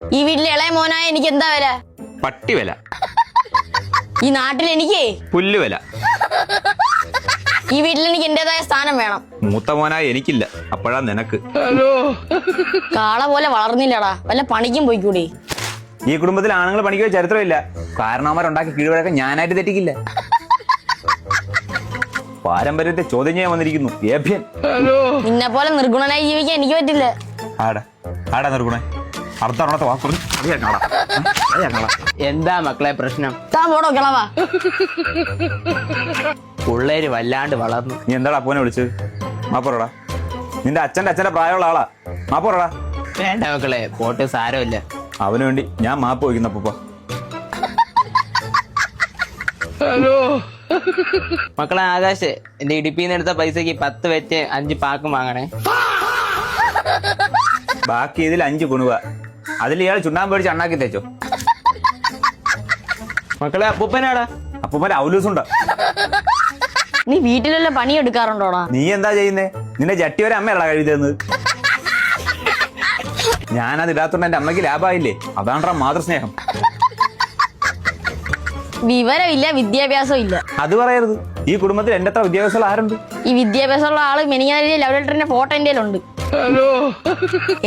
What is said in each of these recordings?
ഈ വീട്ടിലെ ഇളയ മോനായ എനിക്ക് എന്താ വില? പട്ടി വില. ഈ നാട്ടിൽ എനിക്ക് പുല്ല് വില. ഈ വീട്ടിൽ എനിക്ക് എന്റേതായ സ്ഥാനം വേണം. മൂത്ത മോനായ എനിക്കില്ല, അപ്പോഴാ നിനക്ക്. കാള പോലെ വളർന്നില്ലടാ, വല്ല പണിക്കും പോയിക്കൂടി. ഈ കുടുംബത്തിൽ ആണുങ്ങൾ പണിക്കുക ചരിത്രമില്ല. കാരണവന്മാരുണ്ടാക്കി കീഴ്വഴക്കം ഞാനായിട്ട് തെറ്റിക്കില്ല. പാരമ്പര്യത്തെ ചോദ്യം ചെയ്യാൻ വന്നിരിക്കുന്നു ഏഭ്യൻ. നിന്നെ പോലെ നിർഗുണനായി ജീവിക്കാൻ എനിക്ക് പറ്റില്ല. ആടാ നിർഗുണ അടുത്ത വാക്കുറഞ്ഞു. എന്താ മക്കളെ പ്രശ്നം? താൻ പോടോ കിളവാ. പിള്ളേര് വല്ലാണ്ട് വളർന്നു. നീ എന്താടാ അപ്പനെ വിളിച്ചത്? മാപ്പോറടാ, നിന്റെ അച്ഛന്റെ പ്രായമുള്ള ആളാ. മാപ്പോറടാ. വേണ്ട മക്കളെ, പോട്ട് സാരമില്ല. അവന് വേണ്ടി ഞാൻ മാപ്പ് വയ്ക്കുന്നപ്പ. മക്കളെ ആകാശ്, എന്റെ ഇടുപ്പിന്ന് എടുത്ത പൈസക്ക് 10 വെച്ച് 5 പാക്കും വാങ്ങണേ. ബാക്കി ഇതിൽ 5 കുണുവ. അതിൽ ഇയാൾ ചുണ്ടാൻ പേടിച്ച് അണ്ണാക്കി തേച്ചോ. മക്കളെ അപ്പൂപ്പനാടാ. അപ്പൂപ്പന്റെ ഔലൂസുണ്ടോ? നീ വീട്ടിലുള്ള പണി എടുക്കാറുണ്ടോടാ? നീ എന്താ ചെയ്യുന്നേ? നിന്റെ ജട്ടി വരെ അമ്മയല്ല കഴുതുന്നത്. ഞാനത് ഇടാത്തോണ്ട് എന്റെ അമ്മയ്ക്ക് ലാഭമായില്ലേ? അതാണ്ടാ മാതൃസ്നേഹം. വിവരമില്ല, വിദ്യാഭ്യാസം ഇല്ല. അത് പറയരുത്. ഈ കുടുംബത്തിൽ എന്റെ അത്ര വിദ്യാഭ്യാസമുള്ള ആരുണ്ട്? ഈ വിദ്യാഭ്യാസമുള്ള ആള് മെനിഞ്ഞാലിന്റെ ലവ് ലെറ്ററിന്റെ ഫോട്ടോ എന്റെ ഉണ്ട്.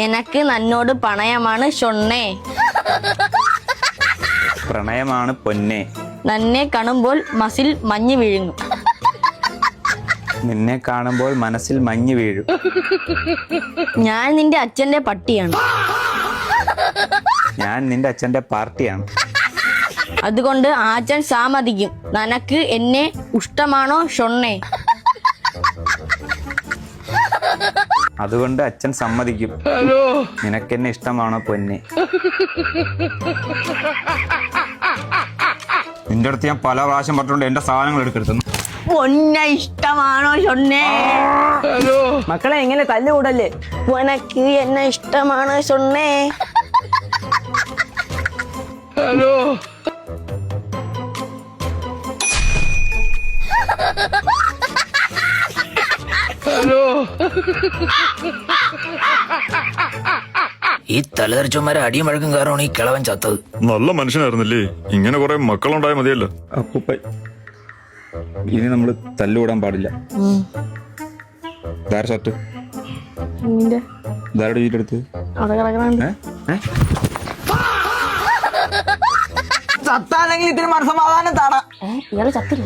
എനക്ക് നന്നോട് പണയമാണ് ഷൊണ്ണേ, പ്രണയമാണ് പൊന്നെ, നന്നെ കാണുമ്പോൾ മസിൽ മഞ്ഞ് വീഴുന്നു. നിന്നെ കാണുമ്പോൾ മനസ്സിൽ മഞ്ഞ് വീഴും. ഞാൻ നിന്റെ അച്ഛന്റെ പട്ടിയാണ്. ഞാൻ നിന്റെ അച്ഛന്റെ പാർട്ടിയാണ്. അതുകൊണ്ട് ആച്ചൻ സാമതിക്കും. നനക്ക് എന്നെ ഇഷ്ടമാണോ ഷൊണ്ണേ? അതുകൊണ്ട് അച്ഛൻ സമ്മതിക്കും. നിനക്കെന്നെ ഇഷ്ടമാണോ പൊന്നെ? നിന്റെ അടുത്ത് ഞാൻ പല പ്രാവശ്യം പറഞ്ഞിട്ടുണ്ട് എന്റെ സാധനങ്ങൾ എടുക്കരുത്. പൊന്നെ ഇഷ്ടമാണോ ഷൊണ്ണേ? മക്കളെ എങ്ങനെ തല്ലുകൂടല്ലേ? ഉനക്ക് എന്നെ ഇഷ്ടമാണോ ഷൊണ്ണേ? ഈ തലതെറിച്ചന്മാരെ അടിയും വഴക്കും കാരണമാണ് ഈ കിളവൻ ചത്തത്. നല്ല മനുഷ്യനായിരുന്നില്ലേ? ഇങ്ങനെ കുറെ മക്കളുണ്ടായ മതിയല്ലോ. അപ്പൂപ്പ ഇനി നമ്മള് തല്ലുകൂടാൻ പാടില്ല. ഷർട്ട് ധാരുടെ വീട്ടെടുത്ത് ചത്താണെങ്കിൽ ഇത്തിരി മനസ്സമാധാനം താടാ. ഇയാള് ചത്തില്ല.